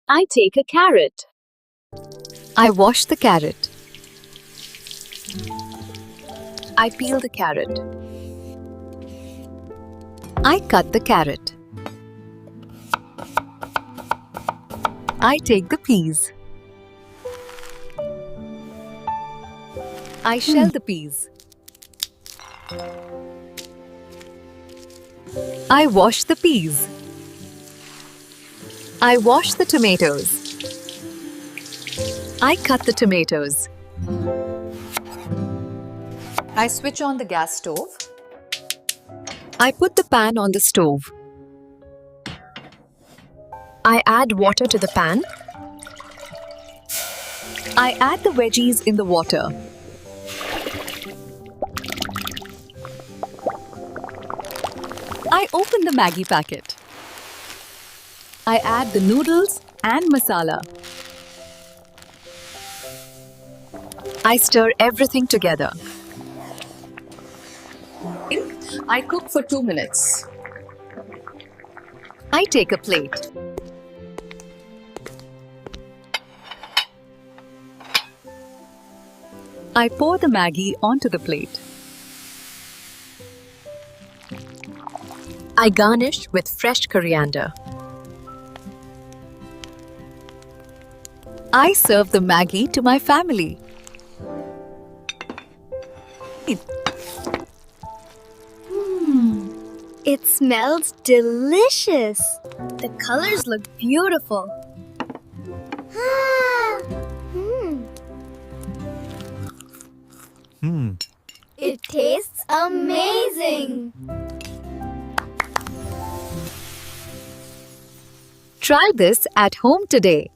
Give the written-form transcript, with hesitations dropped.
I take a carrot. I wash the carrot. I peel the carrot. I cut the carrot. I take the peas. I shell the peas. I wash the peas. I wash the tomatoes. I cut the tomatoes. I switch on the gas stove. I put the pan on the stove. I add water to the pan. I add the veggies in the water. I open the Maggi packet. I add the noodles and masala. I stir everything together. I cook for 2 minutes. I take a plate. I pour the Maggi onto the plate. I garnish with fresh coriander. I serve the Maggi to my family. It smells delicious. The colors look beautiful. It tastes amazing. Try this at home today.